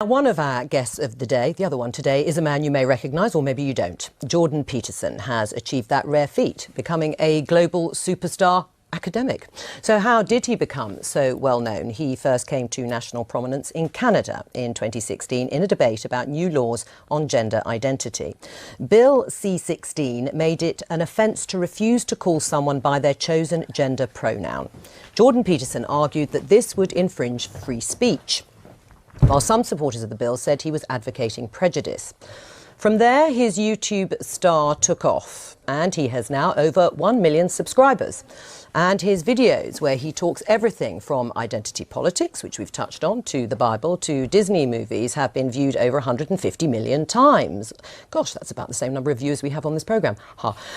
One of our guests of the day, the other one today, is a man you may recognise, or maybe you don't. Jordan Peterson has achieved that rare feat, becoming a global superstar academic. So how did he become so well known? He first came to national prominence in Canada in 2016 in a debate about new laws on gender identity. Bill C-16 made it an offence to refuse to call someone by their chosen gender pronoun. Jordan Peterson argued that this would infringe free speech, while some supporters of the bill said he was advocating prejudice. From there, his YouTube star took off, and he has now over 1 million subscribers. And his videos, where he talks everything from identity politics, which we've touched on, to the Bible, to Disney movies, have been viewed over 150 million times. Gosh, that's about the same number of viewers we have on this programme.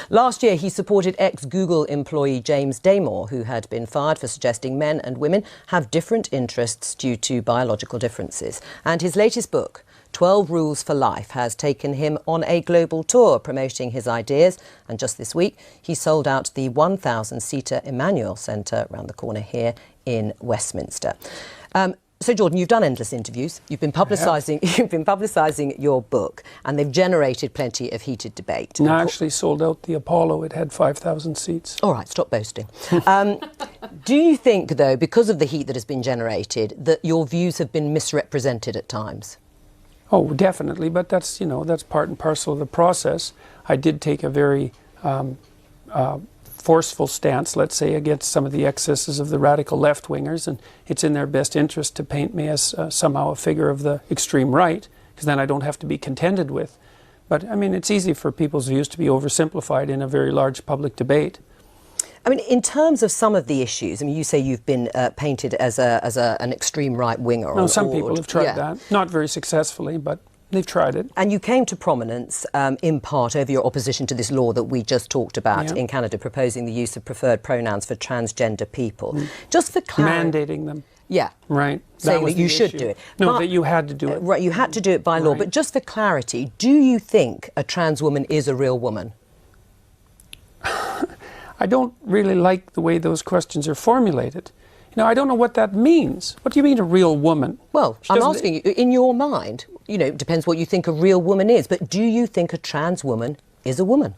Last year, he supported ex-Google employee James Damore, who had been fired for suggesting men and women have different interests due to biological differences. And his latest book, 12 Rules for Life, has taken him on a global tour promoting his ideas, and just this week he sold out the 1,000-seater Emmanuel Centre around the corner here in Westminster. So Jordan, you've done endless interviews, you've been publicising your book, and they've generated plenty of heated debate. No, I actually sold out the Apollo. It had 5,000 seats. All right, stop boasting. Do you think, though, because of the heat that has been generated, that your views have been misrepresented at times? Oh, definitely, but that's, that's part and parcel of the process. I did take a very forceful stance, let's say, against some of the excesses of the radical left-wingers, and it's in their best interest to paint me as somehow a figure of the extreme right, because then I don't have to be contended with. But, I mean, it's easy for people's views to be oversimplified in a very large public debate. I mean, in terms of some of the issues, I mean, you say you've been painted as an extreme right-winger. No, some people have tried that. Not very successfully, but they've tried it. And you came to prominence in part over your opposition to this law that we just talked about in Canada, proposing the use of preferred pronouns for transgender people. Just for clarity... Mandating them. Yeah. Right. Saying that you should do it. No, that you had to do it. Right, you had to do it by law. But just for clarity, do you think a trans woman is a real woman? I don't really like the way those questions are formulated. I don't know what that means. What do you mean a real woman? Well, I'm asking you, in your mind, it depends what you think a real woman is, but do you think a trans woman is a woman?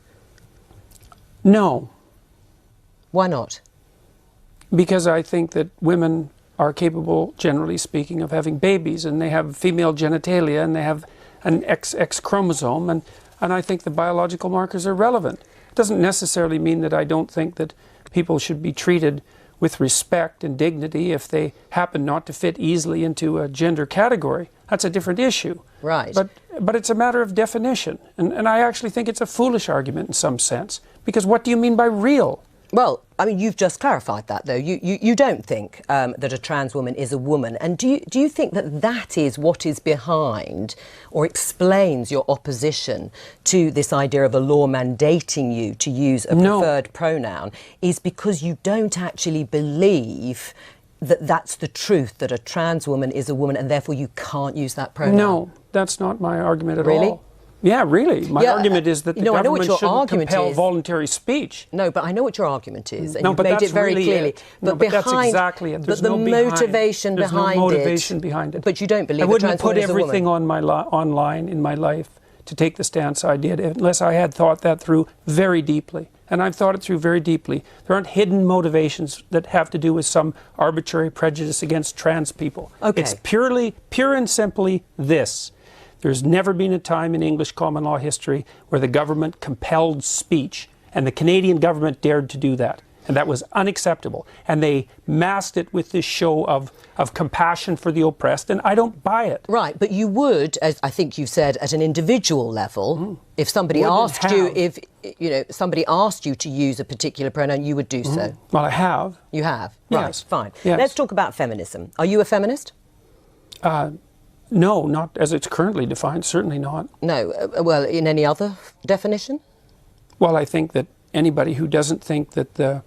No. Why not? Because I think that women are capable, generally speaking, of having babies, and they have female genitalia, and they have an XX chromosome, and I think the biological markers are relevant. It doesn't necessarily mean that I don't think that people should be treated with respect and dignity if they happen not to fit easily into a gender category. That's a different issue. Right. But it's a matter of definition. And I actually think it's a foolish argument in some sense. Because what do you mean by real? Well, I mean, you've just clarified that, though. You don't think that a trans woman is a woman. And do you think that that is what is behind or explains your opposition to this idea of a law mandating you to use a preferred pronoun, is because you don't actually believe that that's the truth, that a trans woman is a woman, and therefore you can't use that pronoun? No, that's not my argument at all. Really? Yeah, really. My argument is that the government shouldn't compel voluntary speech. No, but I know what your argument is, and no, you've made it very really clearly. But that's exactly it. There's no motivation behind it. But you don't believe I wouldn't trans woman is a woman. put everything on online in my life to take the stance I did unless I had thought that through very deeply. And I've thought it through very deeply. There aren't hidden motivations that have to do with some arbitrary prejudice against trans people. Okay. It's pure and simply this. There's never been a time in English common law history where the government compelled speech, and the Canadian government dared to do that. And that was unacceptable. And they masked it with this show of compassion for the oppressed, and I don't buy it. Right, but you would, as I think you've said, at an individual level, if somebody asked you, somebody asked you to use a particular pronoun, you would do so. Well, I have. You have? Yes. Right, fine. Yes. Let's talk about feminism. Are you a feminist? No, not as it's currently defined, certainly not. No, well, in any other definition? Well, I think that anybody who doesn't think that the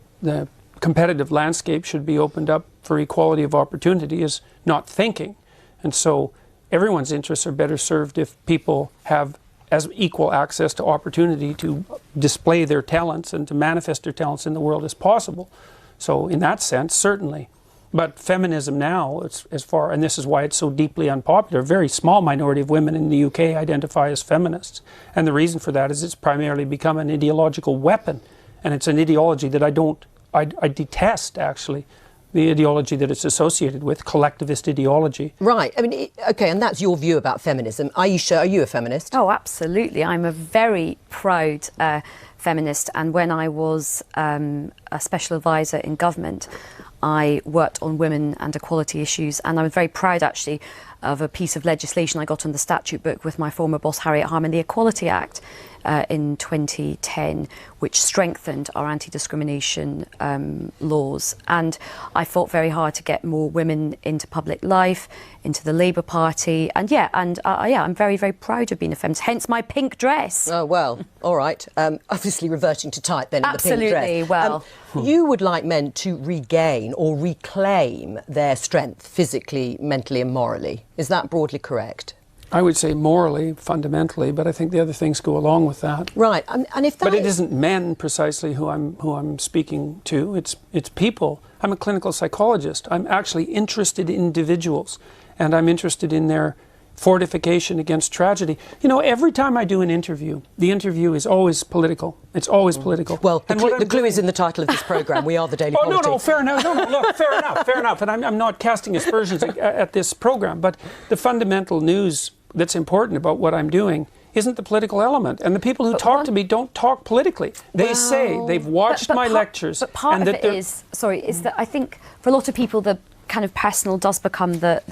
competitive landscape should be opened up for equality of opportunity is not thinking. And so everyone's interests are better served if people have as equal access to opportunity to display their talents and to manifest their talents in the world as possible. So in that sense, certainly. But feminism now, and this is why it's so deeply unpopular, a very small minority of women in the UK identify as feminists. And the reason for that is it's primarily become an ideological weapon. And it's an ideology that I detest, actually, the ideology that it's associated with, collectivist ideology. Right. I mean, OK, and that's your view about feminism. Aisha, are you a feminist? Oh, absolutely. I'm a very proud feminist. And when I was a special advisor in government, I worked on women and equality issues, and I was very proud, actually, of a piece of legislation I got on the statute book with my former boss, Harriet Harman, the Equality Act in 2010, which strengthened our anti-discrimination laws. And I fought very hard to get more women into public life, into the Labour Party. And I'm very, very proud of being a feminist, hence my pink dress. Oh, well, all right. Obviously reverting to type then in the pink dress. Absolutely, well. You would like men to regain or reclaim their strength physically, mentally and morally. Is that broadly correct? I would say morally, fundamentally, but I think the other things go along with that. Right, and if that But it isn't men precisely who I'm speaking to. It's people. I'm a clinical psychologist. I'm actually interested in individuals, and I'm interested in their fortification against tragedy. You know, every time I do an interview, the interview is always political. It's always political. Well, the clue is in the title of this programme. We are the Daily Politics. No, fair enough. No, look, fair enough. And I'm not casting aspersions at this programme, but the fundamental news that's important about what I'm doing isn't the political element. And the people who talk to me don't talk politically. They say they've watched my lectures. But part of it is that I think for a lot of people the kind of personal does become the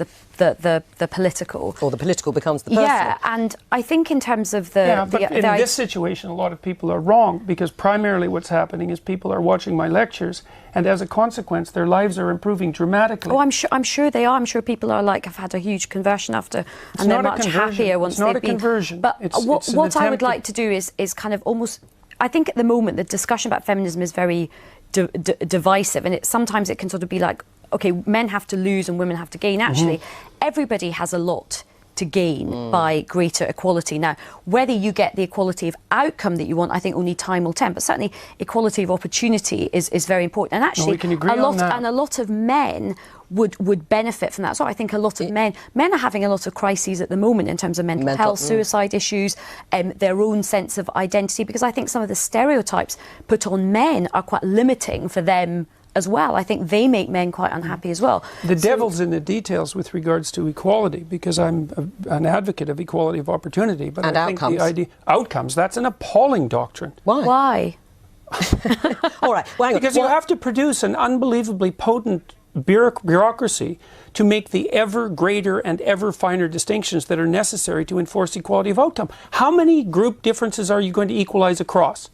political. Or the political becomes the personal. Yeah, and I think in terms of in this situation, a lot of people are wrong, because primarily what's happening is people are watching my lectures, and as a consequence, their lives are improving dramatically. Oh, I'm sure they are. I'm sure people are have had a huge conversion after, and they're much happier once they've been. It's not a conversion. But what I would like to do is kind of almost. I think at the moment the discussion about feminism is very divisive, and sometimes it can sort of be like, OK, men have to lose and women have to gain. Actually, everybody has a lot to gain by greater equality. Now, whether you get the equality of outcome that you want, I think only time will tell. But certainly, equality of opportunity is very important. And actually, we can agree on that. And a lot of men would benefit from that. So I think a lot of men are having a lot of crises at the moment in terms of mental health, suicide issues, their own sense of identity, because I think some of the stereotypes put on men are quite limiting for them as well. I think they make men quite unhappy as well. The devil's in the details with regards to equality, because I'm an advocate of equality of opportunity. But and I think outcomes. the idea outcomes, that's an appalling doctrine. Why? All right. Well, because you have to produce an unbelievably potent bureaucracy to make the ever greater and ever finer distinctions that are necessary to enforce equality of outcome. How many group differences are you going to equalize across?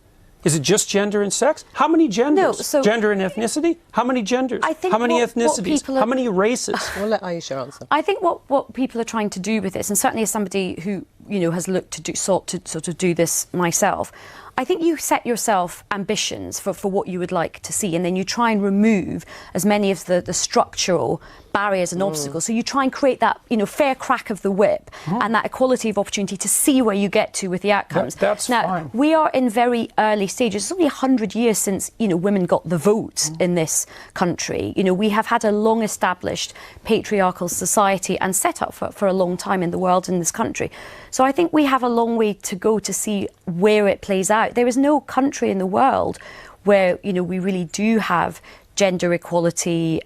Is it just gender and sex? How many genders? No, so gender and ethnicity? How many genders? I think how many ethnicities? How many races? We'll let Aisha answer. I think what people are trying to do with this, and certainly as somebody who has sought to sort of do this myself, I think you set yourself ambitions for what you would like to see, and then you try and remove as many of the structural barriers and obstacles. So you try and create that fair crack of the whip and that equality of opportunity to see where you get to with the outcomes. That's now, fine. We are in very early stages. It's only 100 years since women got the vote in this country. We have had a long established patriarchal society and set up for a long time in the world, in this country. So I think we have a long way to go to see where it plays out. There is no country in the world where we really do have gender equality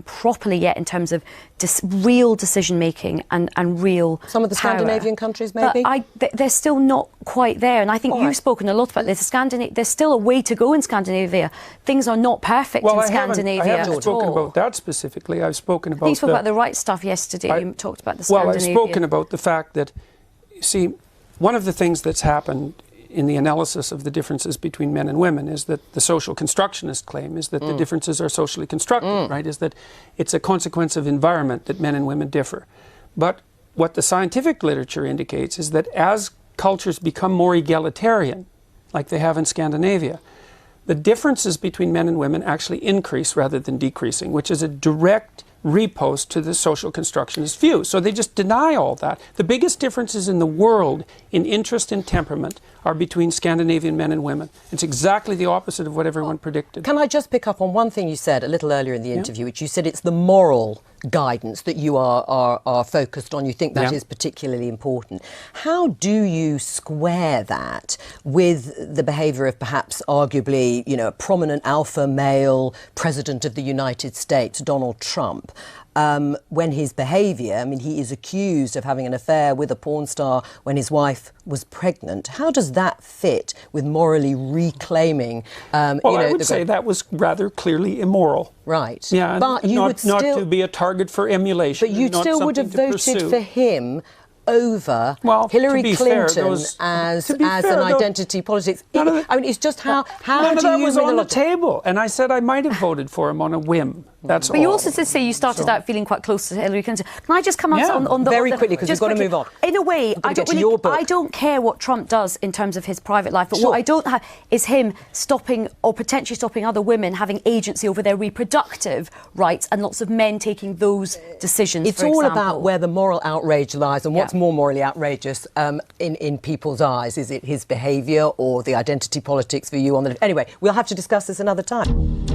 properly yet in terms of real decision making and real some of the power. Scandinavian countries maybe, but they're still not quite there. And I think you've spoken a lot about this. There's still a way to go in Scandinavia. Things are not perfect in Scandinavia. I haven't spoken about that specifically. I've spoken about. You spoke about the right stuff yesterday. You talked about the Scandinavian. Well, I've spoken about the fact that, see, one of the things that's happened in the analysis of the differences between men and women is that the social constructionist claim is that the differences are socially constructed, right? Is that it's a consequence of environment that men and women differ. But what the scientific literature indicates is that as cultures become more egalitarian, like they have in Scandinavia, the differences between men and women actually increase rather than decreasing, which is a direct repost to the social constructionist view. So they just deny all that. The biggest differences in the world in interest and temperament are between Scandinavian men and women. It's exactly the opposite of what everyone predicted. Can I just pick up on one thing you said a little earlier in the interview, which you said it's the moral guidance that you are focused on. You think that is particularly important. How do you square that with the behaviour of perhaps arguably, you know, a prominent alpha male president of the United States, Donald Trump, when his behaviour, I mean, he is accused of having an affair with a porn star when his wife was pregnant. How does that fit with morally reclaiming? Well, I would say that was rather clearly immoral. Right. Yeah, but you would still, not to be a target for emulation. But you still would have voted for him over Hillary Clinton as an identity politics. I mean, it's just how none do of that you was on the table, and I said I might have voted for him on a whim. That's but all. you also did say you started out feeling quite close to Hillary Clinton. Can I just come on the very quickly, because we've got to move on. In a way, I don't care what Trump does in terms of his private life, but what I don't have is him stopping or potentially stopping other women having agency over their reproductive rights, and lots of men taking those decisions. It's all about where the moral outrage lies and what's more morally outrageous in people's eyes. Is it his behaviour or the identity politics for you on the... Anyway, we'll have to discuss this another time.